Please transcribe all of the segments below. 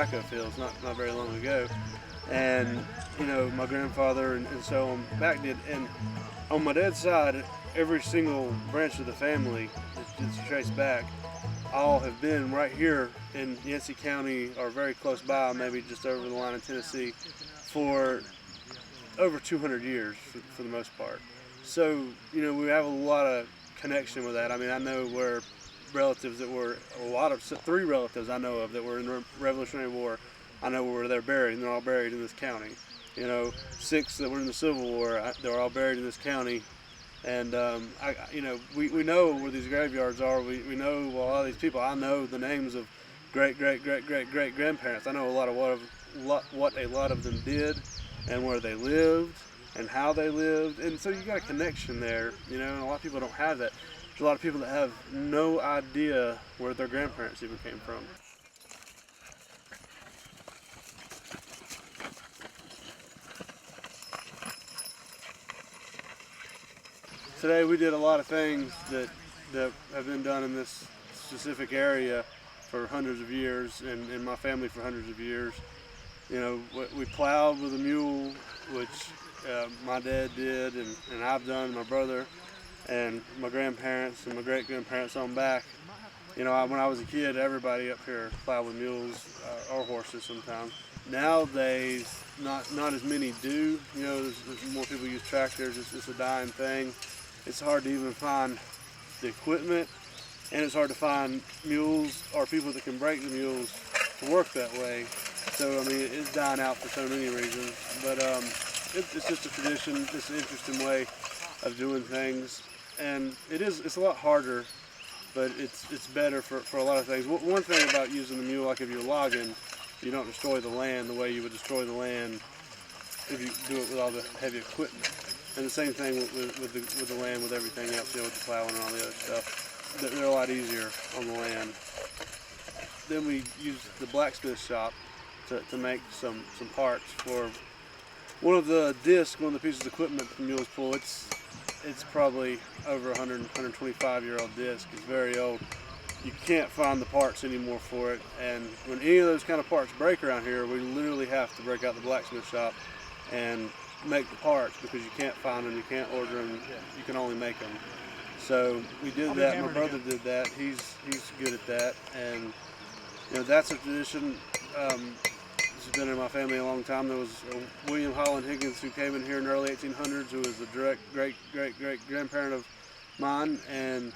tobacco fields not very long ago. And, you know, my grandfather and so on back did. And on my dad's side, every single branch of the family that's traced back, all have been right here in Yancey County or very close by, maybe just over the line in Tennessee, for over 200 years for the most part. So, you know, we have a lot of connection with that. I mean, I know where relatives that were, three relatives I know of that were in the Revolutionary War, I know where they're buried, and they're all buried in this county. You know, 6 that were in the Civil War, they're all buried in this county. And, you know, we know where these graveyards are. We know a lot of these people. I know the names of great-great-great-great-great-grandparents. I know a lot of what a lot of them did and where they lived and how they lived. And so you got a connection there, you know, and a lot of people don't have that. There's a lot of people that have no idea where their grandparents even came from. Today we did a lot of things that have been done in this specific area for hundreds of years, and in my family for hundreds of years. You know, we plowed with a mule, which my dad did, and I've done, my brother, and my grandparents and my great-grandparents on back. You know, when I was a kid, everybody up here plowed with mules or horses sometimes. Nowadays, not as many do. You know, there's more people use tractors. It's a dying thing. It's hard to even find the equipment, and it's hard to find mules or people that can break the mules to work that way. So, I mean, it's dying out for so many reasons. But it's just a tradition. It's an interesting way of doing things. And it's a lot harder, but it's better for a lot of things. One thing about using the mule, like if you're logging, you don't destroy the land the way you would destroy the land if you do it with all the heavy equipment. And the same thing with the land, with everything else, you know, with the plowing and all the other stuff. They're a lot easier on the land. Then we use the blacksmith shop to make some parts for one of the discs, one of the pieces of equipment the mules pull. It's probably over 125-year-old disc. It's very old. You can't find the parts anymore for it. And when any of those kind of parts break around here, we literally have to break out the blacksmith shop and make the parts, because you can't find them, you can't order them, you can only make them. So we did that. My brother did that. He's good at that, and you know, that's a tradition. This has been in my family a long time. There was William Holland Higgins who came in here in the early 1800s, who was a direct great grandparent of mine, and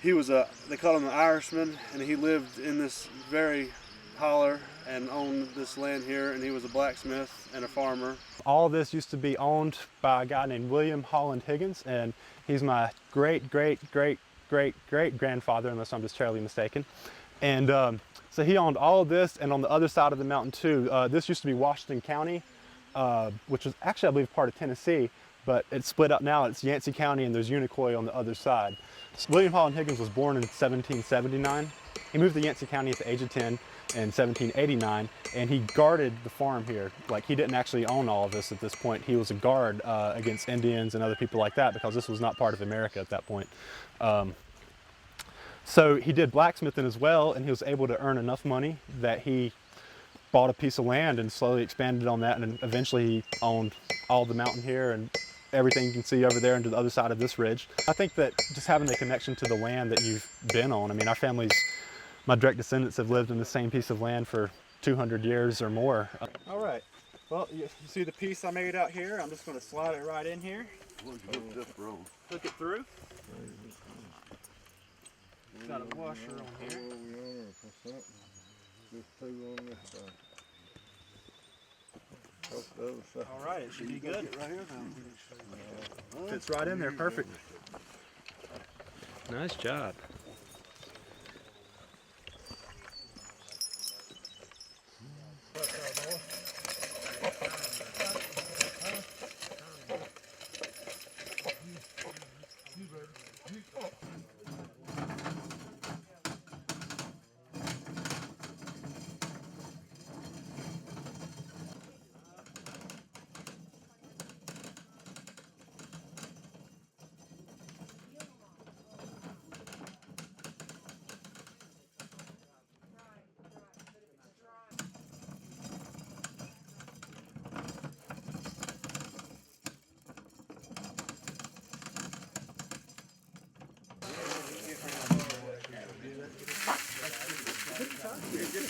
he was they called him an Irishman, and he lived in this very holler and owned this land here, and he was a blacksmith and a farmer. All this used to be owned by a guy named William Holland Higgins, and he's my great-great-great-great-great-grandfather, unless I'm just terribly mistaken. And so he owned all of this, and on the other side of the mountain too. This used to be Washington County, which was actually, I believe, part of Tennessee, but it's split up now. It's Yancey County, and there's Unicoi on the other side. So William Holland Higgins was born in 1779. He moved to Yancey County at the age of 10 in 1789, and he guarded the farm here. Like, he didn't actually own all of this at this point. He was a guard against Indians and other people like that, because this was not part of America at that point. So he did blacksmithing as well, and he was able to earn enough money that he bought a piece of land and slowly expanded on that, and eventually he owned all the mountain here and everything you can see over there and to the other side of this ridge. I think that just having the connection to the land that you've been on, I mean, our family's, my direct descendants have lived in the same piece of land for 200 years or more. All right, well, you see the piece I made out here? I'm just going to slide it right in here. Hook it through. Got a washer on here. All right, it should be good. Fits right in there, perfect. Nice job.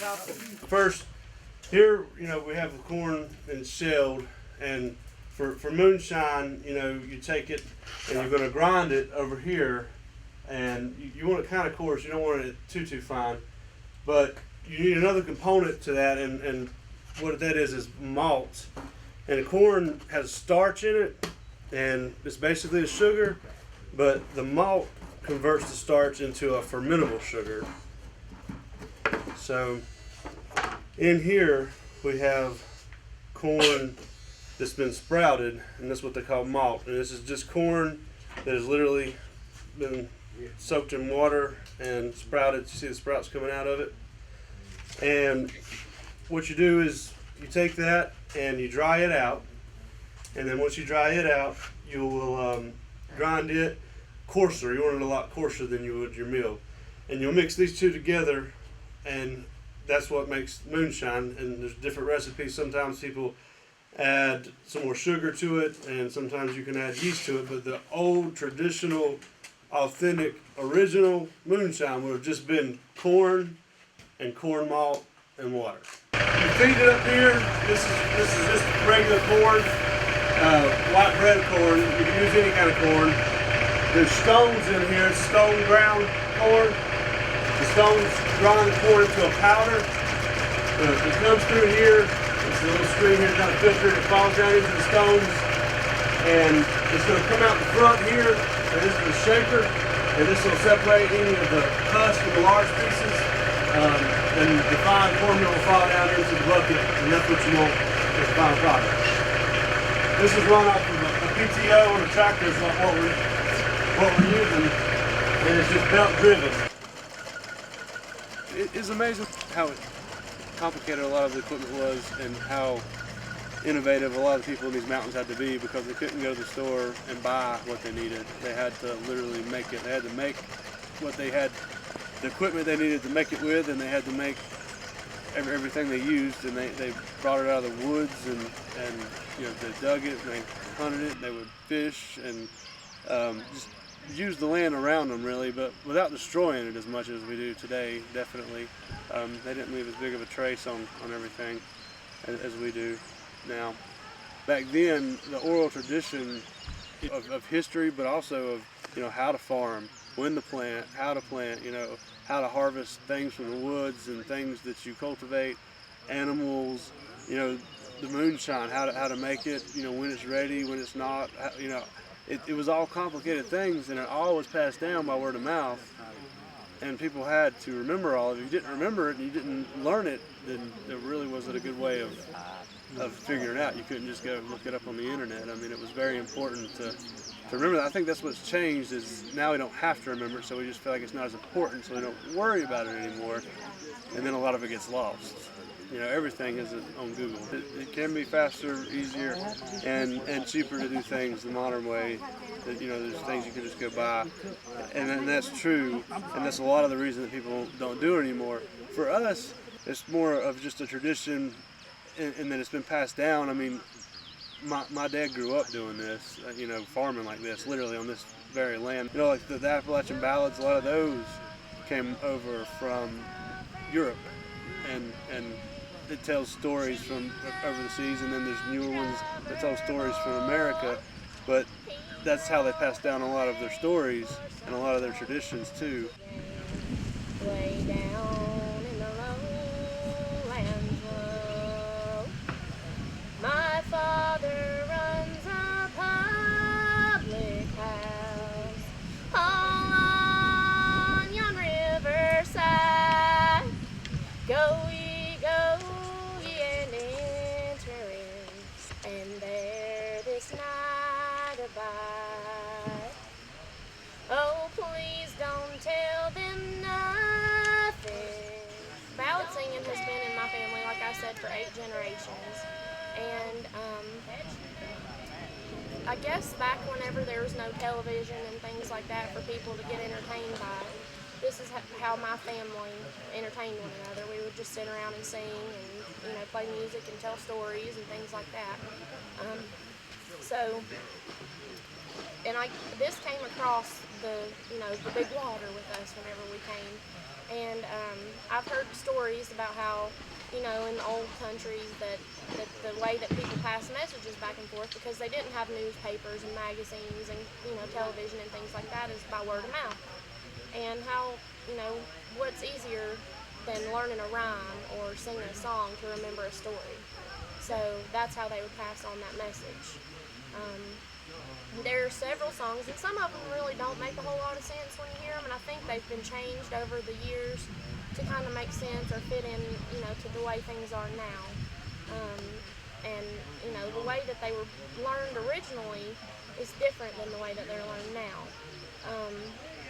First, here, you know, we have the corn and shelled, and for moonshine, you know, you take it and you're going to grind it over here, and you want it kind of coarse. You don't want it too fine, but you need another component to that, and what that is malt. And the corn has starch in it, and it's basically a sugar, but the malt converts the starch into a fermentable sugar. So in here we have corn that's been sprouted, and that's what they call malt. And this is just corn that has literally been soaked in water and sprouted. You see the sprouts coming out of it. And what you do is you take that and you dry it out, and then once you dry it out, you will grind it coarser. You want it a lot coarser than you would your meal, and you'll mix these two together, and that's what makes moonshine. And there's different recipes. Sometimes people add some more sugar to it, and sometimes you can add yeast to it, but the old traditional authentic original moonshine would have just been corn and corn malt and water. You feed it up here. This is just regular corn, white bread corn. You can use any kind of corn. There's stones in here, stone ground corn. The stones grind the corn into a powder. It comes through here. It's a little stream here, kind of filtered. It falls down into the stones, and it's going to come out the front here. And this is the shaker, and this will separate any of the husk and the large pieces. And the fine formula will fall down into the bucket, and that's what you want as the final product. This is run off of a PTO on a tractor, is what we're using, and it's just belt driven. It is amazing how complicated a lot of the equipment was, and how innovative a lot of the people in these mountains had to be, because they couldn't go to the store and buy what they needed. They had to literally make it. They had to make what they had, the equipment they needed to make it with, and they had to make everything they used, and they brought it out of the woods, and you know, they dug it and they hunted it, and they would fish and just use the land around them, really, but without destroying it as much as we do today. Definitely, they didn't leave as big of a trace on everything as we do now. Back then, the oral tradition of history, but also of, you know, how to farm, when to plant, how to plant, you know, how to harvest things from the woods and things that you cultivate, animals, you know, the moonshine, how to make it, you know, when it's ready, when it's not, you know, it was all complicated things, and it all was passed down by word of mouth, and people had to remember all of it. If you didn't remember it and you didn't learn it, then there really wasn't a good way of figuring it out. You couldn't just go look it up on the internet. I mean, it was very important to remember that. I think that's what's changed, is now we don't have to remember it, so we just feel like it's not as important, so we don't worry about it anymore, and then a lot of it gets lost. You know, everything is on Google. It can be faster, easier, and cheaper to do things the modern way. That, you know, there's things you can just go buy, and that's true, and that's a lot of the reason that people don't do it anymore. For us, it's more of just a tradition, and that it's been passed down. I mean, my dad grew up doing this, you know, farming like this, literally on this very land. You know, like the Appalachian ballads, a lot of those came over from Europe, and it tells stories from over the seas, and then there's newer ones that tell stories from America, but that's how they pass down a lot of their stories and a lot of their traditions too. Way down in the lowlands, low, my father runs a public house all on yon riverside. Go ye, and enter in, and there this night abide. Oh, please don't tell them nothing. Ballad singing has been in my family, like I said, for 8 generations. And I guess back whenever there was no television and things like that for people to get entertained by, this is how my family entertained one another. We would just sit around and sing and, you know, play music and tell stories and things like that. This came across the big water with us whenever we came, And I've heard stories about how, you know, in the old countries that the way that people pass messages back and forth, because they didn't have newspapers and magazines and, you know, television and things like that, is by word of mouth. And how, you know, what's easier than learning a rhyme or singing a song to remember a story. So that's how they would pass on that message. There are several songs, and some of them really don't make a whole lot of sense when you hear them, and I think they've been changed over the years to kind of make sense or fit in, you know, to the way things are now. And, you know, the way that they were learned originally is different than the way that they're learned now.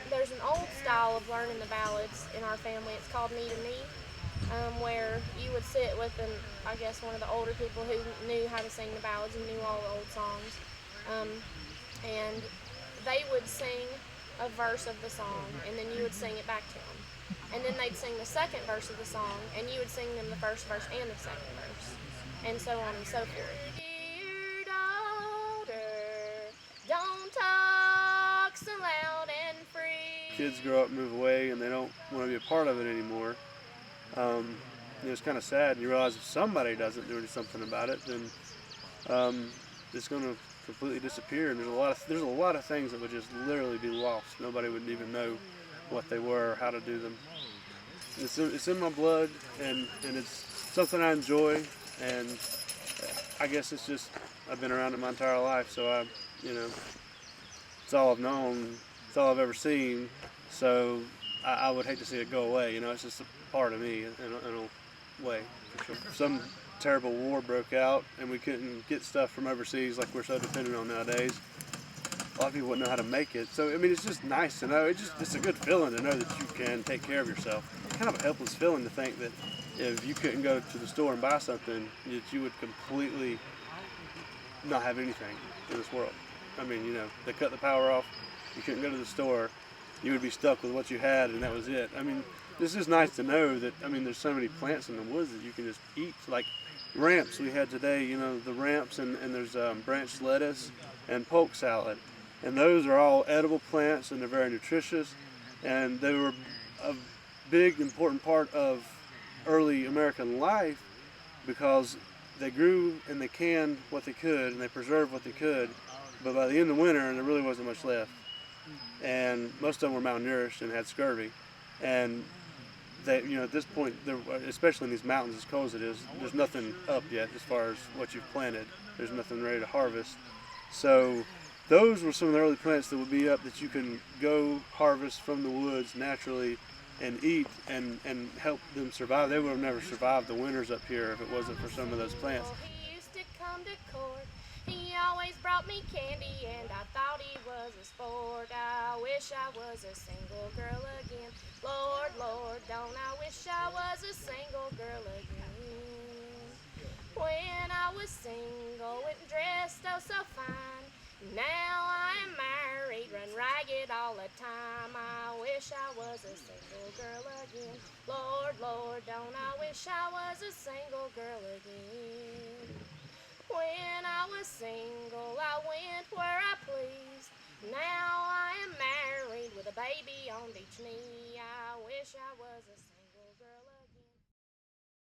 There's an old style of learning the ballads in our family. It's called knee to knee, where you would sit with, I guess, one of the older people who knew how to sing the ballads and knew all the old songs. And they would sing a verse of the song, and then you would sing it back to them. And then they'd sing the second verse of the song, and you would sing them the first verse and the second verse, and so on and so forth. Dear daughter, don't talk so loud and free. Kids grow up, move away, and they don't want to be a part of it anymore. You know, it's kind of sad. You realize if somebody doesn't do something about it, then it's going to completely disappear. And there's a lot of things that would just literally be lost. Nobody would even know what they were or how to do them. It's in my blood, and it's something I enjoy, and I guess it's just, I've been around it my entire life, so you know, it's all I've known, it's all I've ever seen, so I would hate to see it go away. You know, it's just a part of me in a way, for sure. Some terrible war broke out, and we couldn't get stuff from overseas like we're so dependent on nowadays. A lot of people wouldn't know how to make it. So, I mean, it's just nice to know. It's a good feeling to know that you can take care of yourself. It's kind of a helpless feeling to think that if you couldn't go to the store and buy something, that you would completely not have anything in this world. I mean, you know, they cut the power off, you couldn't go to the store, you would be stuck with what you had, and that was it. I mean, this is nice to know that, I mean, there's so many plants in the woods that you can just eat. Like ramps we had today, you know, the ramps, and there's branched lettuce and polk salad. And those are all edible plants, and they're very nutritious, and they were a big, important part of early American life because they grew and they canned what they could, and they preserved what they could, but by the end of winter, there really wasn't much left. And most of them were malnourished and had scurvy. And they, you know, at this point, especially in these mountains, as cold as it is, there's nothing up yet as far as what you've planted. There's nothing ready to harvest. So those were some of the early plants that would be up that you can go harvest from the woods naturally and eat and help them survive. They would have never survived the winters up here if it wasn't for some of those plants. He used to come to court. He always brought me candy, and I thought he was a sport. I wish I was a single girl again. Lord, Lord, don't I wish I was a single girl again. When I was single and dressed oh so fine, now I am married, run ragged all the time. I wish I was a single girl again. Lord, Lord, don't I wish I was a single girl again. When I was single, I went where I pleased. Now I am married with a baby on each knee. I wish I was a